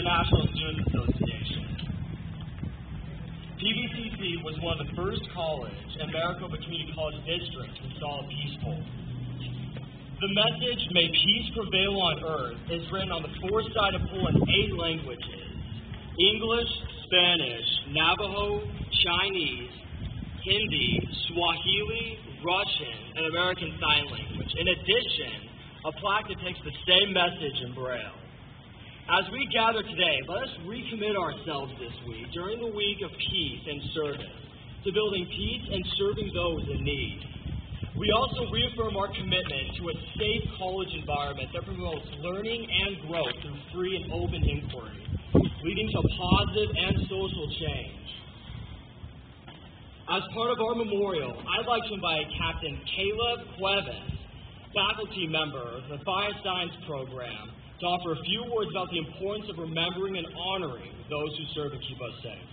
International Student Association. PVCC was one of the first college in Maricopa Community College District to install a peace pole. The message, "May peace prevail on earth," is written on the four-sided pole in 8 languages: English, Spanish, Navajo, Chinese, Hindi, Swahili, Russian, and American Sign Language. In addition, a plaque depicts the same message in Braille. As we gather today, let us recommit ourselves this week, during the week of peace and service, to building peace and serving those in need. We also reaffirm our commitment to a safe college environment that promotes learning and growth through free and open inquiry, leading to positive and social change. As part of our memorial, I'd like to invite Captain Caleb Cuevas, faculty member of the Bioscience program, to offer a few words about the importance of remembering and honoring those who serve and keep us safe.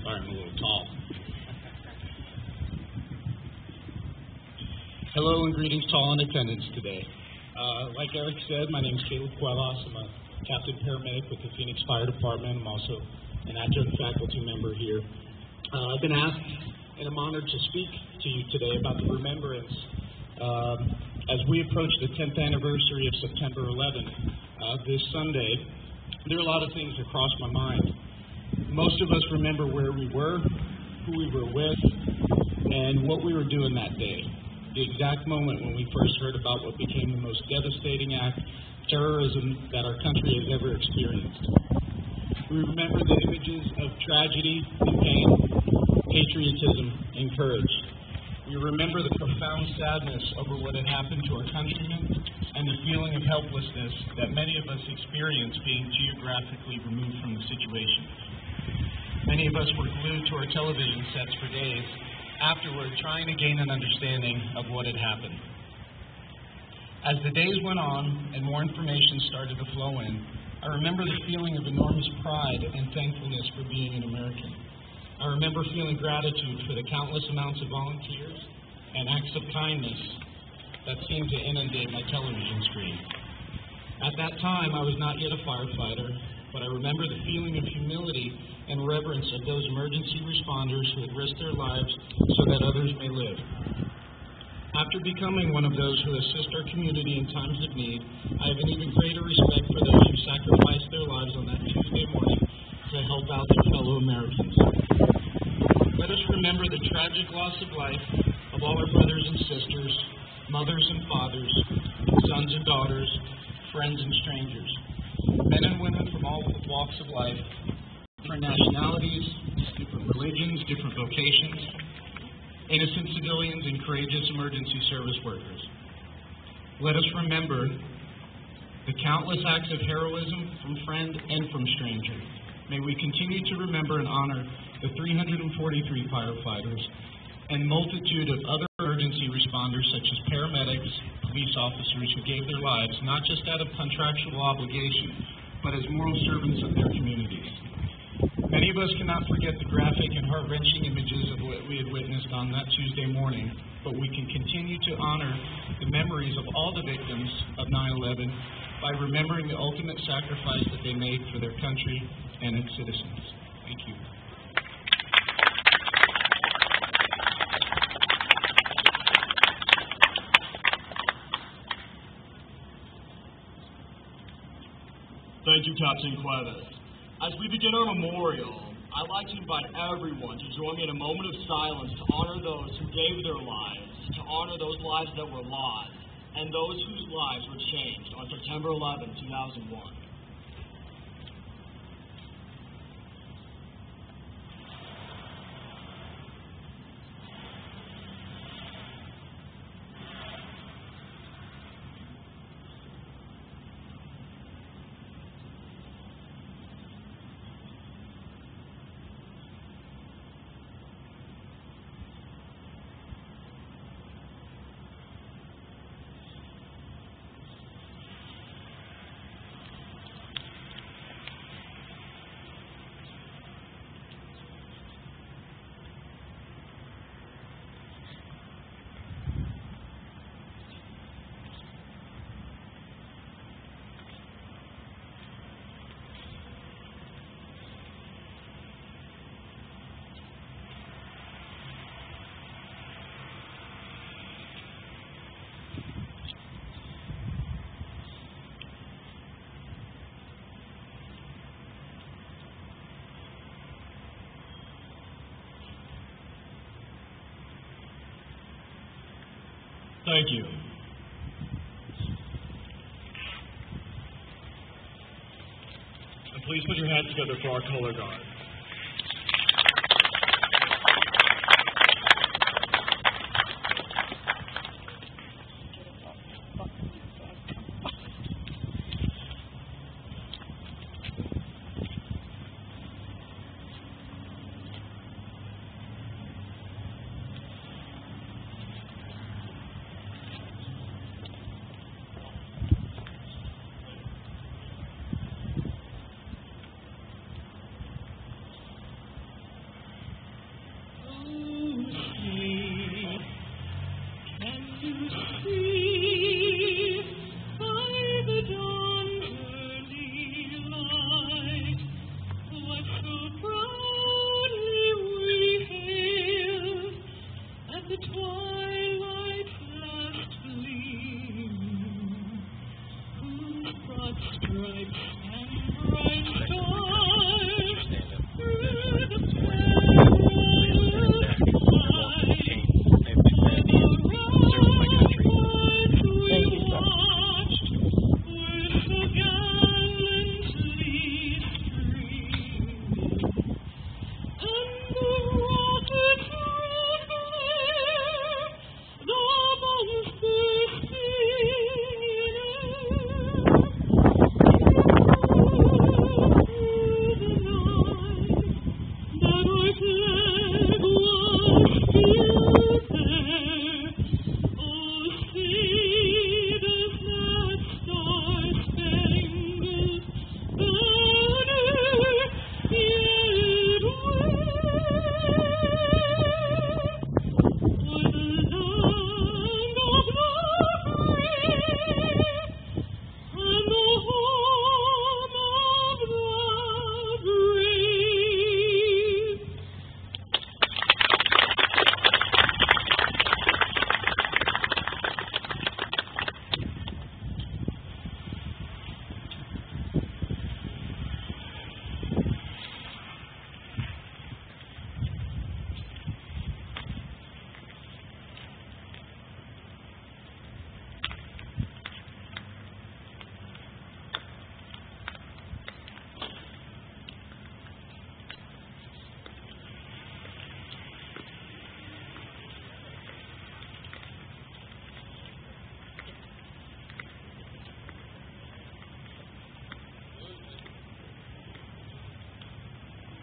Sorry, I'm a little tall. Hello and greetings to all in attendance today. Like Eric said, my name is Caleb Cuevas. I'm a captain paramedic with the Phoenix Fire Department. I'm also an adjunct faculty member here. I've been asked, and I'm honored to speak to you today about the remembrance. As we approach the 10th anniversary of September 11th, this Sunday, there are a lot of things that cross my mind. Most of us remember where we were, who we were with, and what we were doing that day. The exact moment when we first heard about what became the most devastating act of terrorism that our country has ever experienced. We remember the images of tragedy and pain, patriotism and courage. We remember the profound sadness over what had happened to our countrymen and the feeling of helplessness that many of us experienced being geographically removed from the situation. Many of us were glued to our television sets for days afterward, trying to gain an understanding of what had happened. As the days went on and more information started to flow in, I remember the feeling of enormous pride and thankfulness for being an American. I remember feeling gratitude for the countless amounts of volunteers and acts of kindness that seemed to inundate my television screen. At that time, I was not yet a firefighter, but I remember the feeling of humility and reverence of those emergency responders who had risked their lives so that others may live. After becoming one of those who assist our community in times of need, I have an even greater respect for those who sacrificed their lives on that Tuesday morning to help out their fellow Americans. Let us remember the tragic loss of life of all our brothers and sisters, mothers and fathers, sons and daughters, friends and strangers, men and women from all walks of life, different nationalities, different religions, different vocations, innocent civilians, and courageous emergency service workers. Let us remember the countless acts of heroism from friend and from stranger. May we continue to remember and honor the 343 firefighters and multitude of other emergency responders such as paramedics, police officers who gave their lives not just out of contractual obligation, but as moral servants of their communities. Many of us cannot forget the graphic and heart-wrenching images of what we had witnessed on that Tuesday morning, but we can continue to honor the memories of all the victims of 9/11 by remembering the ultimate sacrifice that they made for their country and its citizens. Thank you. Thank you, Captain Cuevas. As we begin our memorial, I'd like to invite everyone to join me in a moment of silence to honor those who gave their lives, to honor those lives that were lost, and those whose lives were changed on September 11, 2001. Thank you. And please put your hands together for our color guard.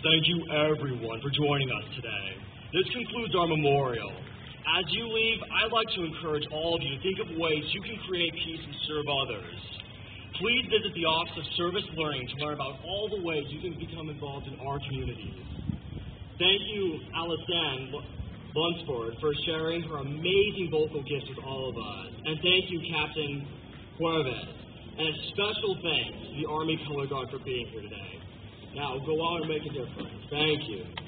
Thank you, everyone, for joining us today. This concludes our memorial. As you leave, I'd like to encourage all of you to think of ways you can create peace and serve others. Please visit the Office of Service Learning to learn about all the ways you can become involved in our communities. Thank you, Alison Lunsford, for sharing her amazing vocal gifts with all of us. And thank you, Captain Cuevas. And a special thanks to the Army Color Guard for being here today. Now, go out and make a difference. Thank you.